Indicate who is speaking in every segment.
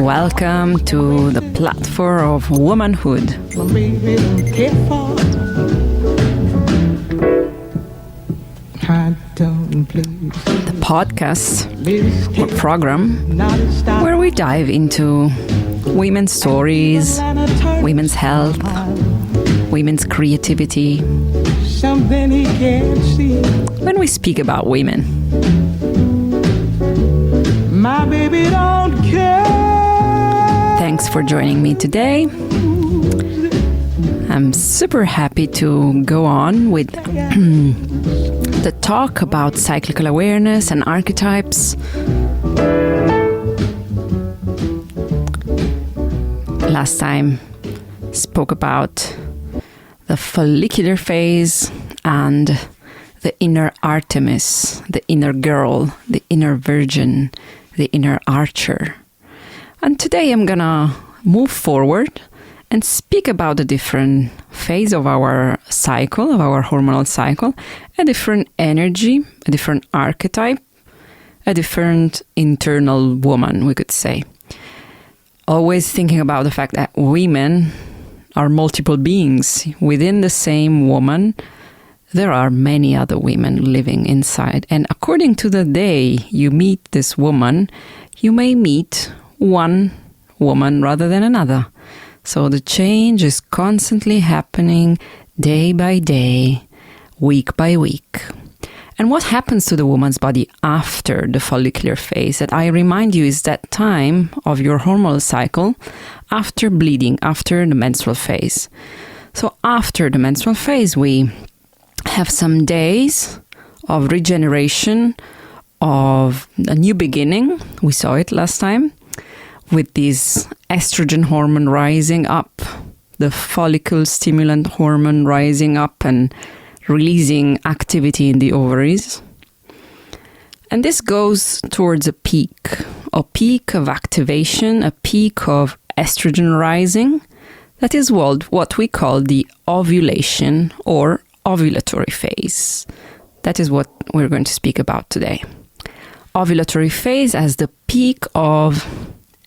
Speaker 1: Welcome to the platform of womanhood. The podcast or program where we dive into women's stories, women's health, women's creativity. When we speak about women. My baby don't care. Thanks for joining me today. I'm super happy to go on with the talk about cyclical awareness and archetypes. Last time spoke about the follicular phase and the inner Artemis, the inner girl, the inner virgin, the inner archer. And today I'm gonna move forward and speak about a different phase of our cycle, of our hormonal cycle, a different energy, a different archetype, a different internal woman, we could say. Always thinking about the fact that women are multiple beings. Within the same woman, there are many other women living inside. And according to the day you meet this woman, you may meet one woman rather than another. So the change is constantly happening day by day, week by week. And what happens to the woman's body after the follicular phase, that I remind you is that time of your hormonal cycle after bleeding, after the menstrual phase. So after the menstrual phase, we have some days of regeneration, of a new beginning. We saw it last time with this estrogen hormone rising up, the follicle stimulant hormone rising up and releasing activity in the ovaries. And this goes towards a peak of activation, a peak of estrogen rising. That is what we call the ovulation or ovulatory phase. That is what we're going to speak about today. Ovulatory phase as the peak of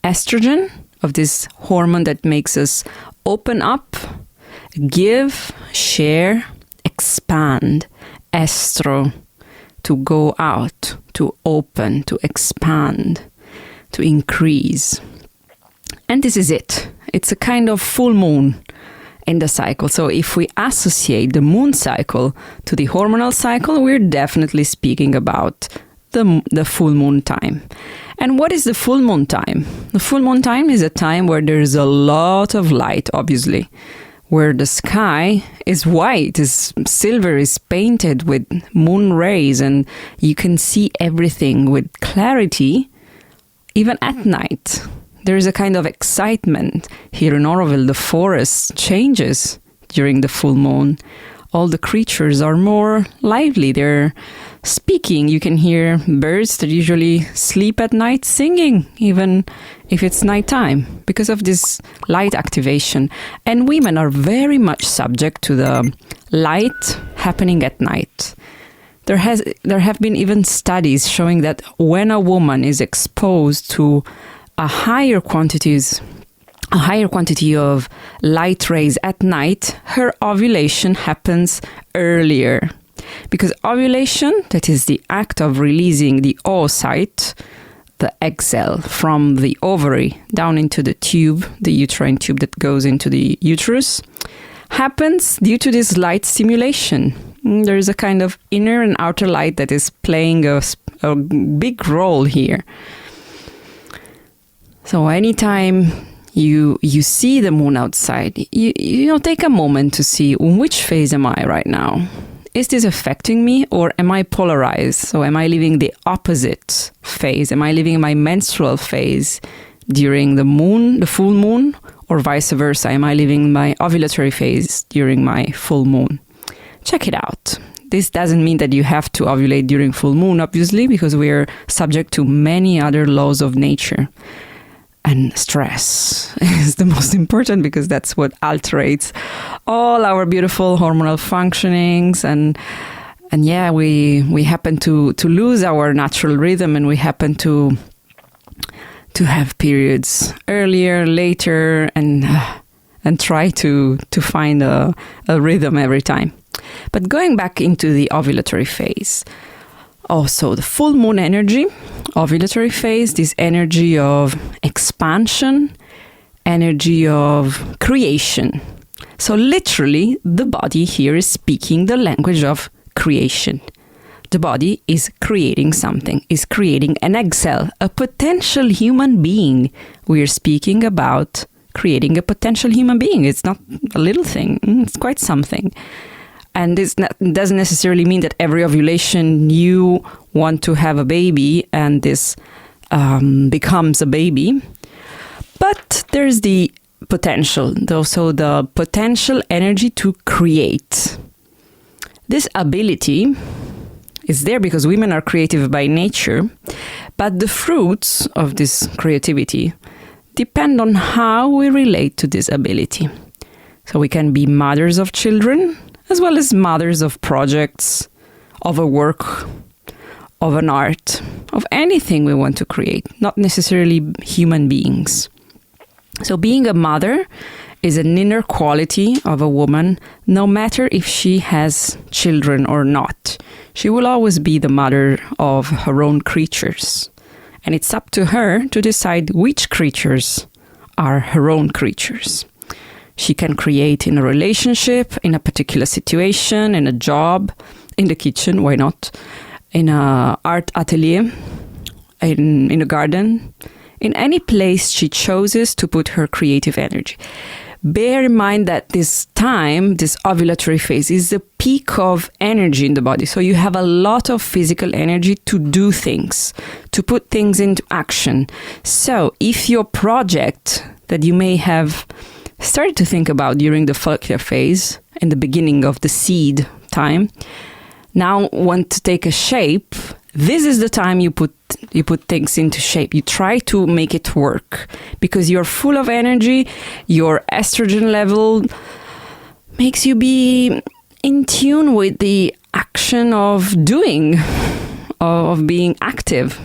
Speaker 1: estrogen, of this hormone that makes us open up, give, share, expand. Estro, to go out, to open, to expand, to increase. And this is it. It's a kind of full moon in the cycle. So if we associate the moon cycle to the hormonal cycle, we're definitely speaking about the full moon time. And what is the full moon time? The full moon time is a time where there's a lot of light, obviously, where the sky is white, is silver, is painted with moon rays, and you can see everything with clarity, even at night. There is a kind of excitement. Here in Oroville, the forest changes during the full moon. All the creatures are more lively. They're speaking. You can hear birds that usually sleep at night singing, even if it's nighttime, because of this light activation. And women are very much subject to the light happening at night. There have been even studies showing that when a woman is exposed to a higher quantity of light rays at night, her ovulation happens earlier. Because ovulation, that is the act of releasing the oocyte, the egg cell, from the ovary down into the tube, the uterine tube that goes into the uterus, happens due to this light stimulation. There is a kind of inner and outer light that is playing a big role here. So anytime you see the moon outside, you take a moment to see, in which phase am I right now? Is this affecting me, or am I polarized? So am I living the opposite phase? Am I living my menstrual phase during the full moon, or vice versa? Am I living my ovulatory phase during my full moon? Check it out. This doesn't mean that you have to ovulate during full moon, obviously, because we're subject to many other laws of nature. And stress is the most important, because that's what alterates all our beautiful hormonal functionings. And yeah, we happen to lose our natural rhythm, and we happen to to have periods earlier, later, and try to find a rhythm every time. But going back into the ovulatory phase, also the full moon energy, ovulatory phase, this energy of expansion, energy of creation. So literally, the body here is speaking the language of creation. The body is creating something, is creating an egg cell, a potential human being. We are speaking about creating a potential human being. It's not a little thing, it's quite something. And this doesn't necessarily mean that every ovulation you want to have a baby and this becomes a baby. But there's the potential, so the potential energy to create. This ability is there because women are creative by nature, but the fruits of this creativity depend on how we relate to this ability. So we can be mothers of children, as well as mothers of projects, of a work, of an art, of anything we want to create, not necessarily human beings. So being a mother is an inner quality of a woman, no matter if she has children or not. She will always be the mother of her own creatures. And it's up to her to decide which creatures are her own creatures. She can create in a relationship, in a particular situation, in a job, in the kitchen, why not? In an art atelier, in a garden, in any place she chooses to put her creative energy. Bear in mind that this time, this ovulatory phase, is the peak of energy in the body. So you have a lot of physical energy to do things, to put things into action. So if your project that you may have started to think about during the follicular phase, in the beginning of the seed time, now want to take a shape, this is the time you put things into shape. You try to make it work because you're full of energy. Your estrogen level makes you be in tune with the action of doing, of being active,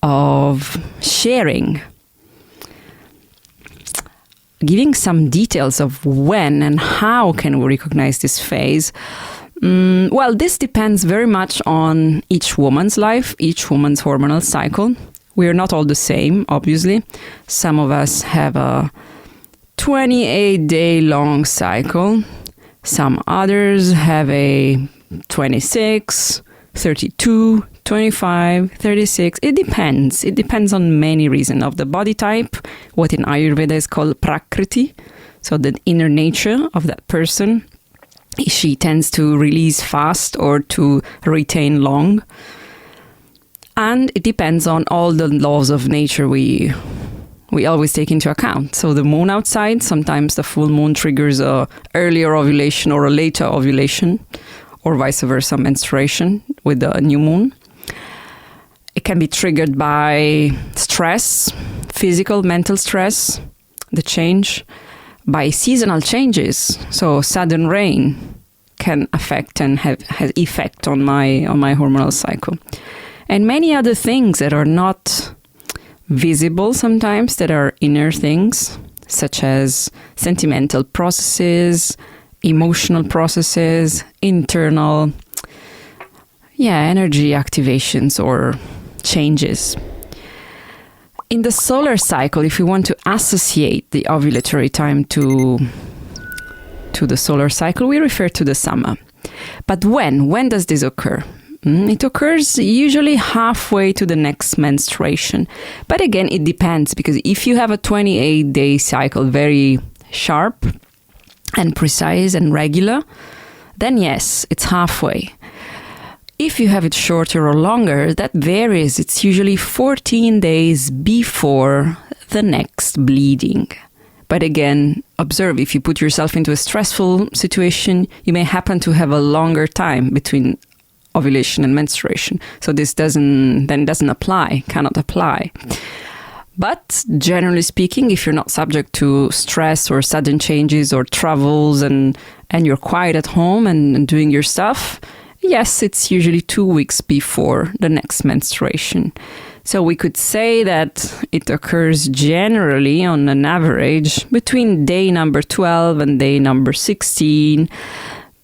Speaker 1: of sharing. Giving some details of when and how can we recognize this phase. Well, this depends very much on each woman's life, each woman's hormonal cycle. We are not all the same, obviously. Some of us have a 28-day long cycle. Some others have a 26, 32, 25, 36. It depends. It depends on many reasons of the body type, what in Ayurveda is called prakriti, so the inner nature of that person. She tends to release fast or to retain long. And it depends on all the laws of nature we always take into account. So the moon outside, sometimes the full moon triggers a earlier ovulation or a later ovulation, or vice versa, menstruation with the new moon. It can be triggered by stress, physical, mental stress, the change, by seasonal changes. So sudden rain can affect and has effect on my hormonal cycle. And many other things that are not visible sometimes, that are inner things, such as sentimental processes, emotional processes, internal, energy activations or changes. In the solar cycle, if you want to associate the ovulatory time to the solar cycle, we refer to the summer. But when does this occur? It occurs usually halfway to the next menstruation. But again, it depends, because if you have a 28-day cycle, very sharp and precise and regular, then yes, it's halfway. If you have it shorter or longer, that varies. It's usually 14 days before the next bleeding. But again, observe, if you put yourself into a stressful situation, you may happen to have a longer time between ovulation and menstruation. So this cannot apply. But generally speaking, if you're not subject to stress or sudden changes or travels and you're quiet at home and doing your stuff, yes, it's usually 2 weeks before the next menstruation. So we could say that it occurs generally on an average between day number 12 and day number 16.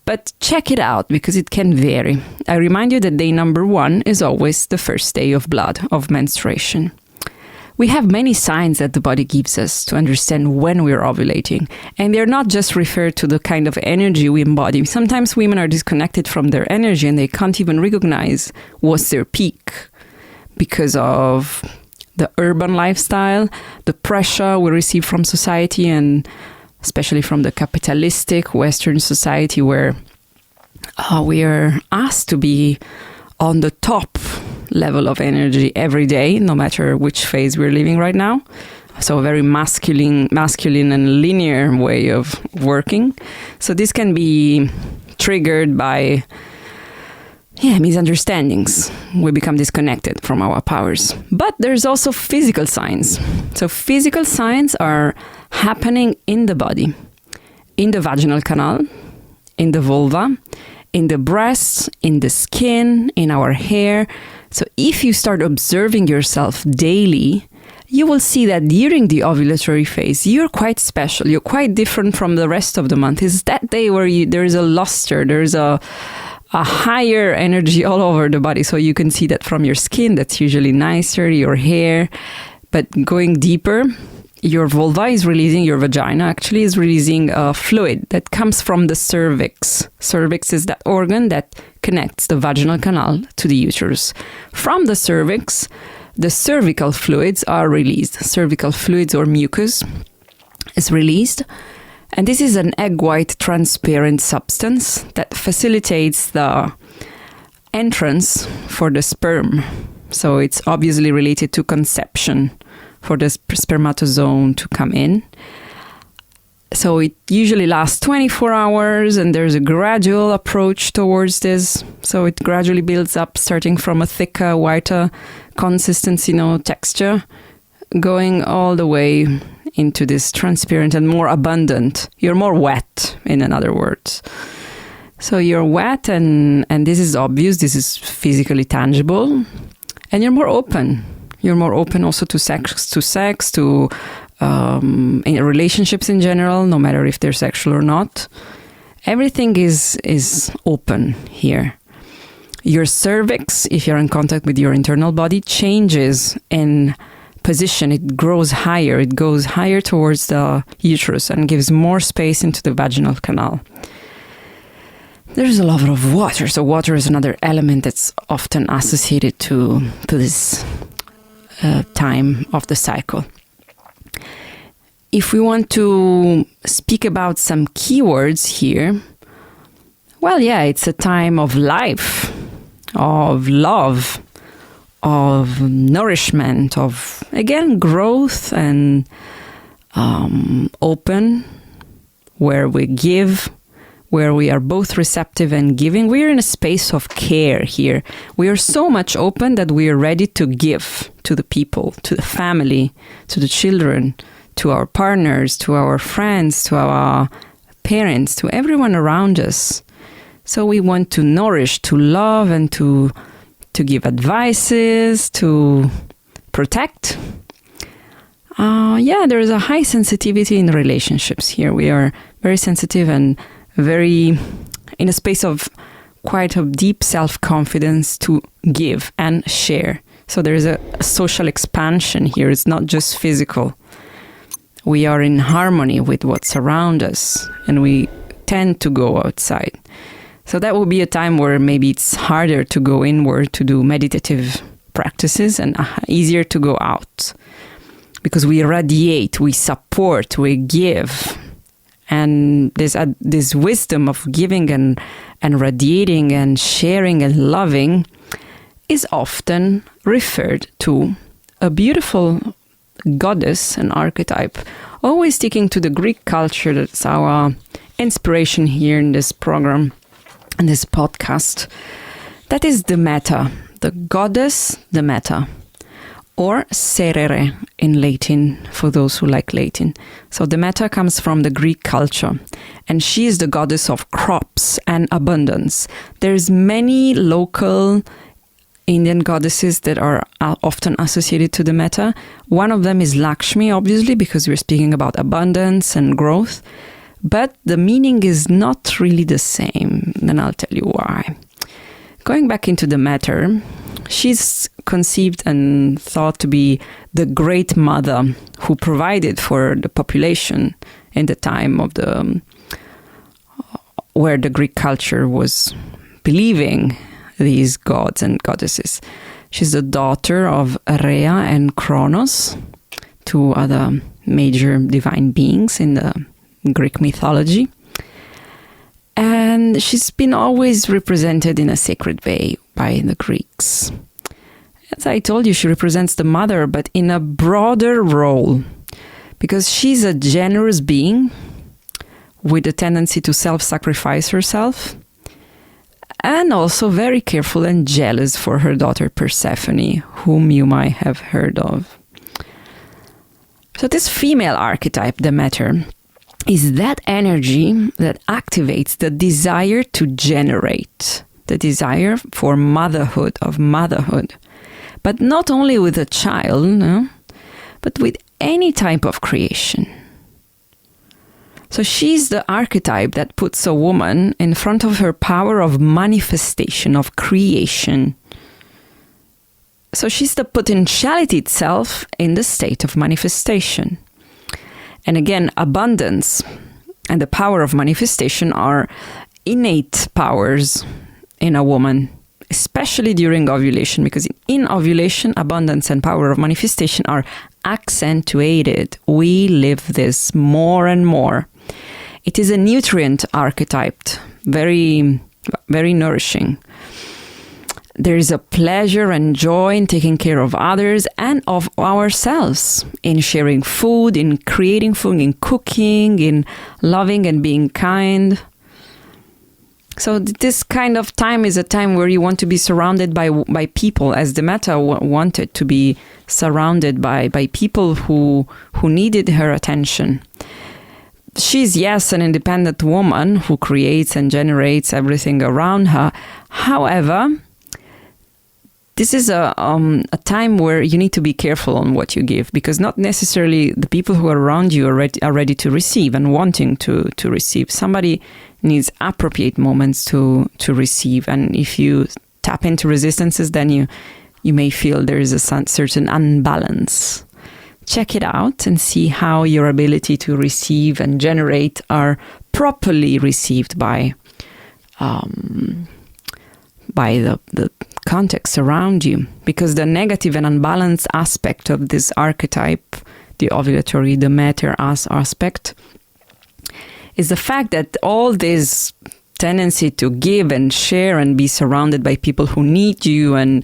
Speaker 1: But check it out because it can vary. I remind you that day number 1 is always the first day of blood, of menstruation. We have many signs that the body gives us to understand when we're ovulating. And they're not just referred to the kind of energy we embody. Sometimes women are disconnected from their energy and they can't even recognize what's their peak because of the urban lifestyle, the pressure we receive from society, and especially from the capitalistic Western society where we are asked to be on the top level of energy every day, no matter which phase we're living right now. So a very masculine and linear way of working. So this can be triggered by misunderstandings. We become disconnected from our powers. But there's also physical signs. So physical signs are happening in the body, in the vaginal canal, in the vulva, in the breasts, in the skin, in our hair. So if you start observing yourself daily, you will see that during the ovulatory phase, you're quite special. You're quite different from the rest of the month. It's that day where there is a luster, there's a higher energy all over the body. So you can see that from your skin, that's usually nicer, your hair. But going deeper, your vulva is releasing, your vagina actually is releasing a fluid that comes from the cervix. Cervix is that organ that connects the vaginal canal to the uterus. From the cervix, the cervical fluids are released. Cervical fluids or mucus is released. And this is an egg white transparent substance that facilitates the entrance for the sperm. So it's obviously related to conception for the spermatozoon to come in. So it usually lasts 24 hours and there's a gradual approach towards this. So it gradually builds up, starting from a thicker, whiter consistency, texture, going all the way into this transparent and more abundant. You're more wet, in other words. So you're wet and this is obvious, this is physically tangible, and you're more open. You're more open also to sex, to in relationships in general, no matter if they're sexual or not. Everything is open here. Your cervix, if you're in contact with your internal body, changes in position. It grows higher. It goes higher towards the uterus and gives more space into the vaginal canal. There's a lot of water. So water is another element that's often associated to this time of the cycle. If we want to speak about some keywords here, it's a time of life, of love, of nourishment, of, again, growth and open, where we give, where we are both receptive and giving. We are in a space of care here. We are so much open that we are ready to give to the people, to the family, to the children, to our partners, to our friends, to our parents, to everyone around us. So we want to nourish, to love, and to give advices, to protect. There is a high sensitivity in relationships here. We are very sensitive and very in a space of quite a deep self-confidence to give and share. So there is a social expansion here. It's not just physical. We are in harmony with what's around us, and we tend to go outside. So that will be a time where maybe it's harder to go inward to do meditative practices and easier to go out, because we radiate, we support, we give. And this wisdom of giving and radiating and sharing and loving is often referred to a beautiful goddess, an archetype, always sticking to the Greek culture. That's our inspiration here in this program, in this podcast. That is Demeter, the goddess Demeter, or Cerere in Latin, for those who like Latin. So Demeter comes from the Greek culture, and she is the goddess of crops and abundance. There's many local Indian goddesses that are often associated to Demeter. One of them is Lakshmi, obviously, because we're speaking about abundance and growth. But the meaning is not really the same, and I'll tell you why. Going back into Demeter, she's conceived and thought to be the great mother who provided for the population in the time of where the Greek culture was believing these gods and goddesses. She's the daughter of Rhea and Kronos, two other major divine beings in the Greek mythology. And she's been always represented in a sacred way by the Greeks. As I told you, she represents the mother, but in a broader role, because she's a generous being with a tendency to self-sacrifice herself, and also very careful and jealous for her daughter Persephone, whom you might have heard of. So this female archetype, Demeter, is that energy that activates the desire to generate, the desire for motherhood, but not only with a child, no, but with any type of creation. So she's the archetype that puts a woman in front of her power of manifestation, of creation. So she's the potentiality itself in the state of manifestation. And again, abundance and the power of manifestation are innate powers in a woman, especially during ovulation, because in ovulation, abundance and power of manifestation are accentuated. We live this more and more. It is a nutrient archetype, very, very nourishing. There is a pleasure and joy in taking care of others and of ourselves, in sharing food, in creating food, in cooking, in loving and being kind. So this kind of time is a time where you want to be surrounded by people, as Demeter wanted to be surrounded by people who needed her attention. She's, yes, an independent woman who creates and generates everything around her. However, this is a time where you need to be careful on what you give, because not necessarily the people who are around you are ready to receive and wanting to receive. Somebody needs appropriate moments to receive, and if you tap into resistances, then you may feel there is a certain unbalance. Check it out and see how your ability to receive and generate are properly received by the context around you, because the negative and unbalanced aspect of this archetype, the ovulatory Demeter aspect, is the fact that all this tendency to give and share and be surrounded by people who need you and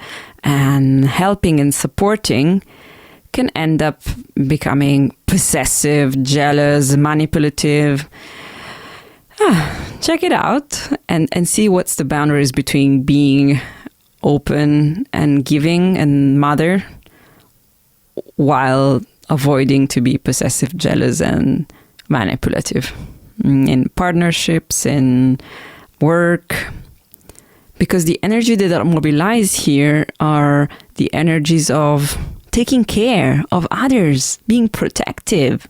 Speaker 1: helping and supporting can end up becoming possessive, jealous, manipulative. Check it out and see what's the boundaries between being open and giving and mother while avoiding to be possessive, jealous, and manipulative in partnerships, in work. Because the energy that are mobilized here are the energies of taking care of others, being protective,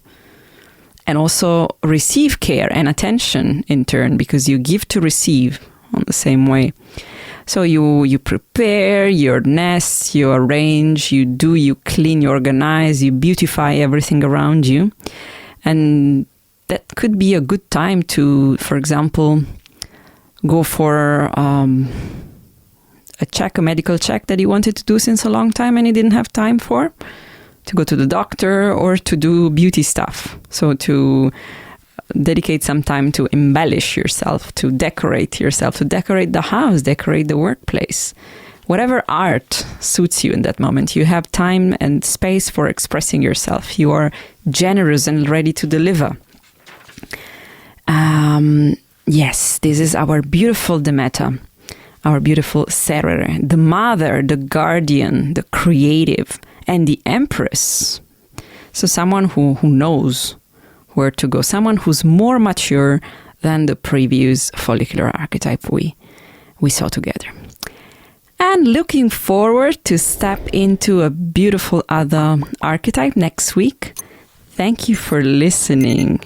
Speaker 1: and also receive care and attention in turn, because you give to receive on the same way. So you prepare your nest, you arrange, you clean, you organize, you beautify everything around you. And that could be a good time to, for example, go for a medical check that you wanted to do since a long time and you didn't have time for, to go to the doctor, or to do beauty stuff. So to dedicate some time to embellish yourself, to decorate the house, decorate the workplace. Whatever art suits you in that moment. You have time and space for expressing yourself. You are generous and ready to deliver. Yes, this is our beautiful Demeter, our beautiful Cerere, the mother, the guardian, the creative, and the empress. So someone who knows where to go, someone who's more mature than the previous follicular archetype we saw together. And looking forward to step into a beautiful other archetype next week. Thank you for listening.